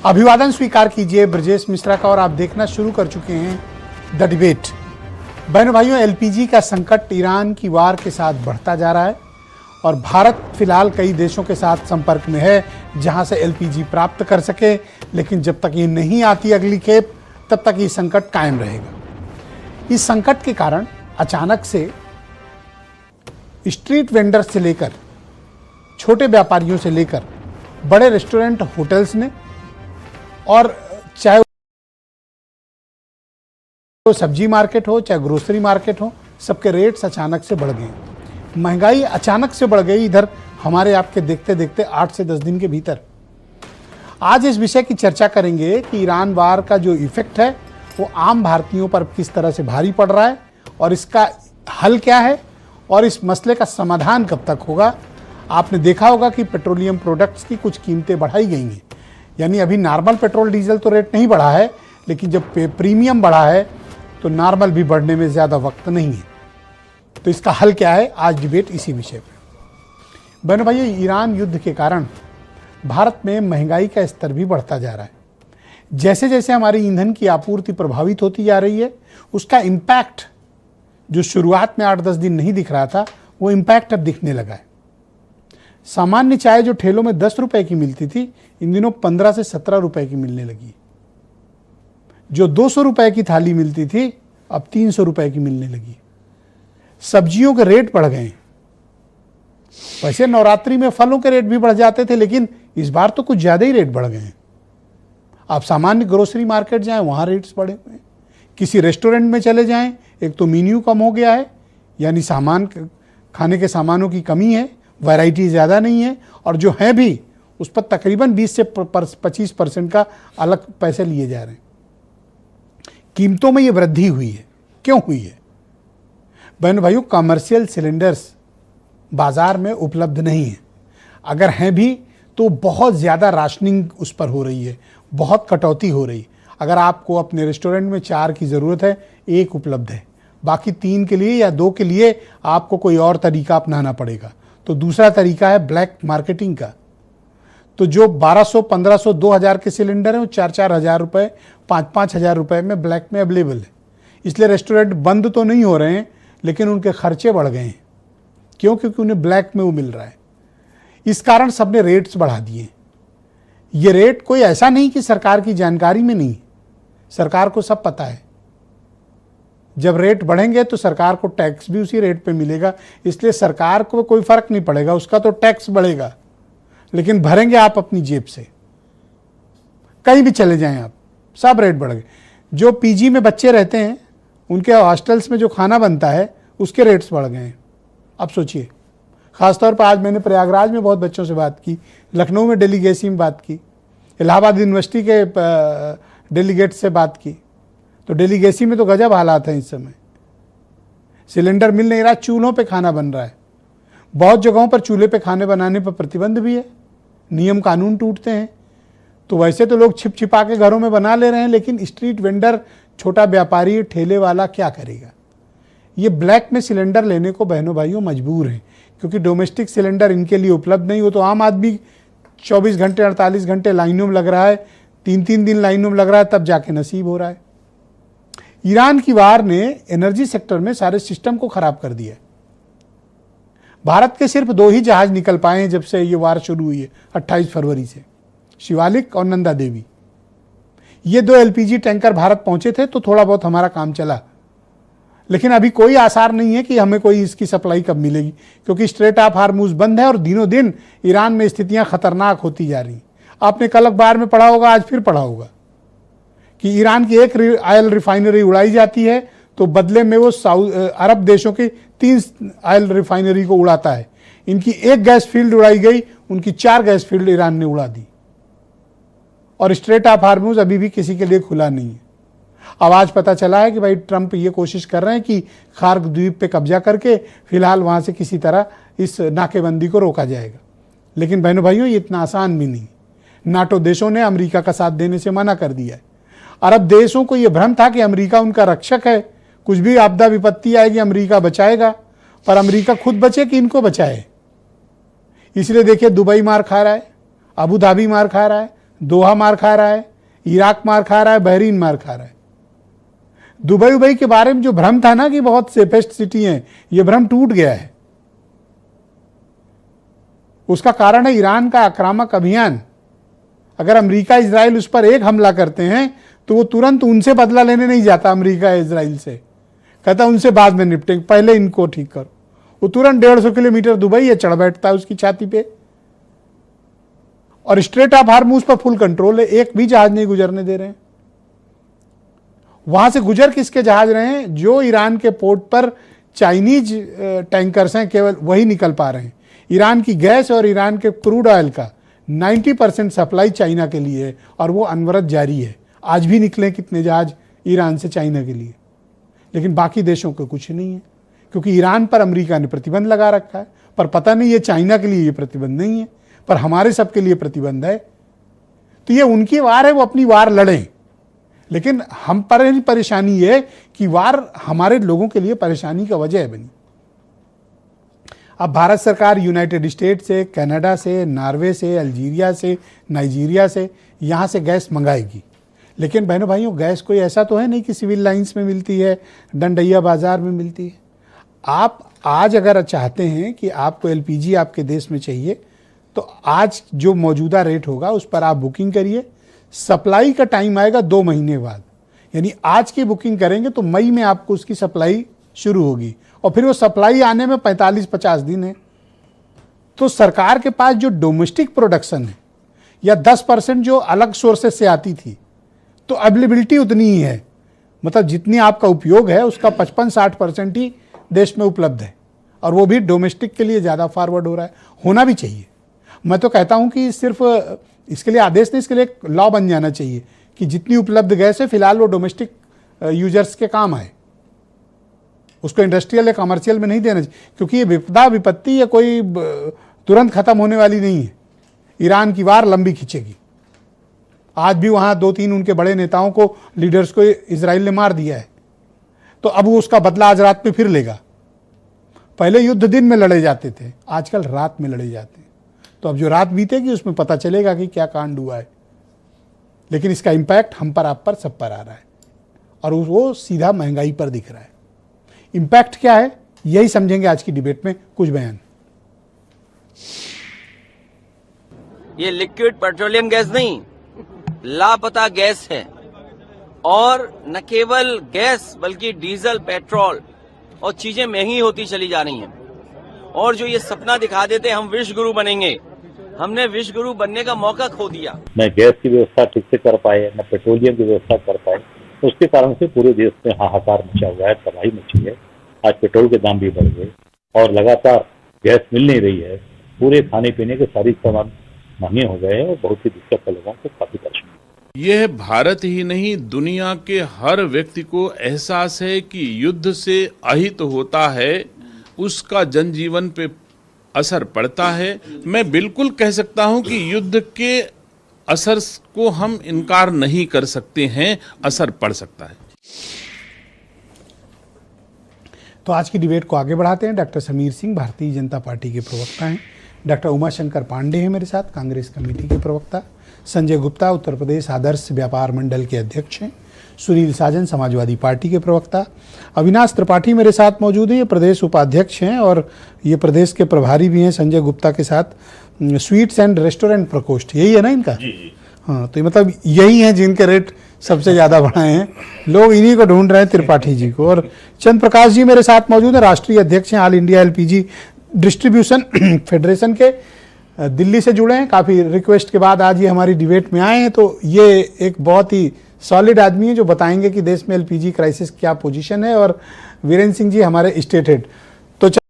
अभिवादन स्वीकार कीजिए ब्रजेश मिश्रा का और आप देखना शुरू कर चुके हैं द डिबेट। बहनों भाइयों, एलपीजी का संकट ईरान की वार के साथ बढ़ता जा रहा है और भारत फिलहाल कई देशों के साथ संपर्क में है जहां से एलपीजी प्राप्त कर सके, लेकिन जब तक ये नहीं आती अगली खेप तब तक ये संकट कायम रहेगा। इस संकट के कारण अचानक से स्ट्रीट वेंडर्स से लेकर छोटे व्यापारियों से लेकर बड़े रेस्टोरेंट होटल्स ने और चाहे वो सब्जी मार्केट हो चाहे ग्रोसरी मार्केट हो, सबके रेट्स अचानक से बढ़ गए। महंगाई अचानक से बढ़ गई इधर हमारे आपके देखते देखते 8 से 10 दिन के भीतर। आज इस विषय की चर्चा करेंगे कि ईरान वार का जो इफेक्ट है वो आम भारतीयों पर किस तरह से भारी पड़ रहा है और इसका हल क्या है और इस मसले का समाधान कब तक होगा। आपने देखा होगा कि पेट्रोलियम प्रोडक्ट्स की कुछ कीमतें बढ़ाई गई हैं, यानी अभी नॉर्मल पेट्रोल डीजल तो रेट नहीं बढ़ा है, लेकिन जब प्रीमियम बढ़ा है तो नॉर्मल भी बढ़ने में ज़्यादा वक्त नहीं है। तो इसका हल क्या है, आज डिबेट इसी विषय पर। बहनों भाइयों, ईरान युद्ध के कारण भारत में महंगाई का स्तर भी बढ़ता जा रहा है। जैसे जैसे हमारी ईंधन की आपूर्ति प्रभावित होती जा रही है, उसका इम्पैक्ट जो शुरुआत में 8-10 दिन नहीं दिख रहा था, वो इम्पैक्ट अब दिखने लगा है। सामान्य चाय जो ठेलों में 10 रुपए की मिलती थी, इन दिनों 15 से 17 रुपए की मिलने लगी। जो 200 रुपए की थाली मिलती थी, अब 300 रुपए की मिलने लगी। सब्जियों के रेट बढ़ गए। वैसे नवरात्रि में फलों के रेट भी बढ़ जाते थे, लेकिन इस बार तो कुछ ज़्यादा ही रेट बढ़ गए हैं। आप सामान्य ग्रोसरी मार्केट जाएं, वहाँ रेट्स बढ़े हुए हैं। किसी रेस्टोरेंट में चले जाएं, एक तो मेन्यू कम हो गया है, यानी सामान खाने के सामानों की कमी है, वैरायटी ज़्यादा नहीं है, और जो है भी उस पर तकरीबन 20 से 25% का अलग पैसे लिए जा रहे हैं। कीमतों में ये वृद्धि हुई है। क्यों हुई है? बहन भाइयों, कमर्शियल सिलेंडर्स बाज़ार में उपलब्ध नहीं है। अगर हैं भी तो बहुत ज़्यादा राशनिंग उस पर हो रही है, बहुत कटौती हो रही है। अगर आपको अपने रेस्टोरेंट में 4 की ज़रूरत है, 1 उपलब्ध है, बाकी 3 के लिए या 2 के लिए आपको कोई और तरीका अपनाना पड़ेगा। तो दूसरा तरीका है ब्लैक मार्केटिंग का। तो जो 1200, 1500, 2000 के सिलेंडर हैं, वो 4-4 हज़ार रुपये, 5-5 हज़ार रुपये में ब्लैक में अवेलेबल है। इसलिए रेस्टोरेंट बंद तो नहीं हो रहे हैं, लेकिन उनके खर्चे बढ़ गए हैं। क्यों? क्योंकि उन्हें ब्लैक में वो मिल रहा है। इस कारण सबने रेट्स बढ़ा दिए। ये रेट कोई ऐसा नहीं कि सरकार की जानकारी में नहीं, सरकार को सब पता है। जब रेट बढ़ेंगे तो सरकार को टैक्स भी उसी रेट पे मिलेगा, इसलिए सरकार को कोई फर्क नहीं पड़ेगा, उसका तो टैक्स बढ़ेगा, लेकिन भरेंगे आप अपनी जेब से। कहीं भी चले जाएं आप, सब रेट बढ़ गए। जो पीजी में बच्चे रहते हैं, उनके हॉस्टल्स में जो खाना बनता है, उसके रेट्स बढ़ गए हैं। अब सोचिए, ख़ासतौर पर आज मैंने प्रयागराज में बहुत बच्चों से बात की, लखनऊ में डेलीगेसी में बात की, इलाहाबाद यूनिवर्सिटी के डेलीगेट से बात की। तो डेलीगेसी में तो गजब हालात हैं इस समय। सिलेंडर मिल नहीं रहा, चूल्हों पे खाना बन रहा है। बहुत जगहों पर चूल्हे पे खाने बनाने पर प्रतिबंध भी है, नियम कानून टूटते हैं। तो वैसे तो लोग छिप छिपा के घरों में बना ले रहे हैं, लेकिन स्ट्रीट वेंडर, छोटा व्यापारी, ठेले वाला क्या करेगा? ये ब्लैक में सिलेंडर लेने को बहनों भाइयों मजबूर हैं, क्योंकि डोमेस्टिक सिलेंडर इनके लिए उपलब्ध नहीं हो। तो आम आदमी 24 घंटे 48 घंटे लाइनों में लग रहा है, 3-3 दिन लाइनों में लग रहा है, तब जाके नसीब हो रहा है। ईरान की वार ने एनर्जी सेक्टर में सारे सिस्टम को खराब कर दिया। भारत के सिर्फ 2 ही जहाज निकल पाए हैं जब से ये वार शुरू हुई है, 28 फरवरी से, शिवालिक और नंदा देवी। ये 2 एलपीजी टैंकर भारत पहुंचे थे तो थोड़ा बहुत हमारा काम चला, लेकिन अभी कोई आसार नहीं है कि हमें कोई इसकी सप्लाई कब मिलेगी, क्योंकि स्ट्रेट ऑफ हार्मूज बंद है और दिनों दिन ईरान में स्थितियां खतरनाक होती जा रही। आपने कल अखबार में पढ़ा होगा, आज फिर पढ़ा होगा कि ईरान की एक ऑयल रिफाइनरी उड़ाई जाती है तो बदले में वो अरब देशों की 3 ऑयल रिफाइनरी को उड़ाता है। इनकी 1 गैस फील्ड उड़ाई गई, उनकी 4 गैस फील्ड ईरान ने उड़ा दी। और स्ट्रेट ऑफ हार्मूज अभी भी किसी के लिए खुला नहीं है। अब आज पता चला है कि भाई ट्रंप ये कोशिश कर रहे हैं कि खार्क द्वीप पे कब्जा करके फिलहाल वहाँ से किसी तरह इस नाकेबंदी को रोका जाएगा। लेकिन बहनों भाइयों, ये इतना आसान भी नहीं। नाटो देशों ने अमेरिका का साथ देने से मना कर दिया है। अरब देशों को यह भ्रम था कि अमेरिका उनका रक्षक है, कुछ भी आपदा विपत्ति आएगी अमेरिका बचाएगा, पर अमेरिका खुद बचे कि इनको बचाए। इसलिए देखिए, दुबई मार खा रहा है, अबू धाबी मार खा रहा है, दोहा मार खा रहा है, इराक मार खा रहा है, बहरीन मार खा रहा है। दुबई के बारे में जो भ्रम था ना कि बहुत सेफेस्ट सिटी है, यह भ्रम टूट गया है। उसका कारण है ईरान का आक्रामक अभियान। अगर अमेरिका इजराइल उस पर एक हमला करते हैं तो वो तुरंत उनसे बदला लेने नहीं जाता, अमेरिका इजराइल से, कहता उनसे बाद में निपटेंगे, पहले इनको ठीक करो। वो तुरंत 150 किलोमीटर दुबई है, चढ़ बैठता है उसकी छाती पे, और स्ट्रेट ऑफ हार्मूज पर फुल कंट्रोल है, एक भी जहाज नहीं गुजरने दे रहे हैं। वहां से गुजर किसके जहाज रहे हैं? जो ईरान के पोर्ट पर चाइनीज टैंकर्स हैं, केवल वही निकल पा रहे हैं। ईरान की गैस और ईरान के क्रूड ऑयल का 90% सप्लाई चाइना के लिए है, और वो अनवरत जारी है। आज भी निकले कितने जहाज ईरान से चाइना के लिए, लेकिन बाकी देशों को कुछ नहीं है, क्योंकि ईरान पर अमेरिका ने प्रतिबंध लगा रखा है। पर पता नहीं ये चाइना के लिए ये प्रतिबंध नहीं है, पर हमारे सबके लिए प्रतिबंध है। तो ये उनकी वार है, वो अपनी वार लड़ें, लेकिन हम पर परेशानी है कि वार हमारे लोगों के लिए परेशानी का वजह बनी। अब भारत सरकार यूनाइटेड स्टेट से, कनाडा से, नॉर्वे से, अल्जीरिया से, नाइजीरिया से यहाँ से गैस मंगाएगी। लेकिन बहनों भाइयों, गैस कोई ऐसा तो है नहीं कि सिविल लाइंस में मिलती है, डंडैया बाजार में मिलती है। आप आज अगर चाहते हैं कि आपको एलपीजी आपके देश में चाहिए, तो आज जो मौजूदा रेट होगा उस पर आप बुकिंग करिए। सप्लाई का टाइम आएगा 2 महीने बाद, यानी आज की बुकिंग करेंगे तो मई में आपको उसकी सप्लाई शुरू होगी, और फिर वो सप्लाई आने में 45-50 दिन है। तो सरकार के पास जो डोमेस्टिक प्रोडक्शन है, या 10% जो अलग सोर्सेस से आती थी, तो अवेलेबिलिटी उतनी ही है। मतलब जितनी आपका उपयोग है उसका 55-60% ही देश में उपलब्ध है, और वो भी डोमेस्टिक के लिए ज़्यादा फॉरवर्ड हो रहा है। होना भी चाहिए। मैं तो कहता हूं कि सिर्फ इसके लिए आदेश नहीं, इसके लिए एक लॉ बन जाना चाहिए कि जितनी उपलब्ध गैस है फिलहाल वो डोमेस्टिक यूजर्स के काम आए, उसको इंडस्ट्रियल या कमर्शियल में नहीं देना चाहिए, क्योंकि ये विपदा विपत्ति या कोई तुरंत खत्म होने वाली नहीं है। ईरान की वार लंबी खींचेगी। आज भी वहां 2-3 उनके बड़े नेताओं को, लीडर्स को इजराइल ने मार दिया है, तो अब वो उसका बदला आज रात में फिर लेगा। पहले युद्ध दिन में लड़े जाते थे, आजकल रात में लड़े जाते हैं। तो अब जो रात बीतेगी उसमें पता चलेगा कि क्या कांड हुआ है। लेकिन इसका इंपैक्ट हम पर, आप पर, सब पर आ रहा है, और वो सीधा महंगाई पर दिख रहा है। इंपैक्ट क्या है, यही समझेंगे आज की डिबेट में। कुछ बयान। ये लिक्विड पेट्रोलियम गैस नहीं, लापता गैस है। और न केवल गैस बल्कि डीजल, पेट्रोल और चीजें महंगी होती चली जा रही हैं। और जो ये सपना दिखा देते हम विश्व गुरु बनेंगे, हमने विश्व गुरु बनने का मौका खो दिया। न गैस की व्यवस्था ठीक से कर पाए, न पेट्रोलियम की व्यवस्था कर पाए, उसके कारण से पूरे देश में हाहाकार मचा हुआ है, तबाही मची है। आज पेट्रोल के दाम भी बढ़ गए और लगातार गैस मिल नहीं रही है। पूरे खाने पीने के सारी सामान महंगे हो गए हैं और बहुत ही दिक्कत है, लोगों को काफी परेशानी। यह भारत ही नहीं, दुनिया के हर व्यक्ति को एहसास है कि युद्ध से अहित होता है, उसका जनजीवन पे असर पड़ता है। मैं बिल्कुल कह सकता हूं कि युद्ध के असर को हम इनकार नहीं कर सकते हैं, असर पड़ सकता है। तो आज की डिबेट को आगे बढ़ाते हैं। डॉक्टर समीर सिंह भारतीय जनता पार्टी के प्रवक्ता हैं, डॉक्टर उमाशंकर पांडे हैं मेरे साथ, कांग्रेस कमेटी के प्रवक्ता, संजय गुप्ता उत्तर प्रदेश आदर्श व्यापार मंडल के अध्यक्ष हैं, सुनील साजन समाजवादी पार्टी के प्रवक्ता, अविनाश त्रिपाठी मेरे साथ मौजूद हैं, ये प्रदेश उपाध्यक्ष हैं और ये प्रदेश के प्रभारी भी हैं संजय गुप्ता के साथ, स्वीट्स एंड रेस्टोरेंट प्रकोष्ठ, यही है ना इनका? जी। हाँ, तो मतलब यही हैं जिनके रेट सबसे ज़्यादा बढ़ाए हैं, लोग इन्हीं को ढूंढ रहे हैं, त्रिपाठी जी को। और चंद्र प्रकाश जी मेरे साथ मौजूद हैं, राष्ट्रीय अध्यक्ष हैं all India LPG distribution federation के, दिल्ली से जुड़े हैं। काफ़ी रिक्वेस्ट के बाद आज ये हमारी डिबेट में आए हैं, तो ये एक बहुत ही सॉलिड आदमी है जो बताएंगे कि देश में एलपीजी क्राइसिस क्या पोजीशन है। और वीरेंद्र सिंह जी हमारे स्टेट हेड।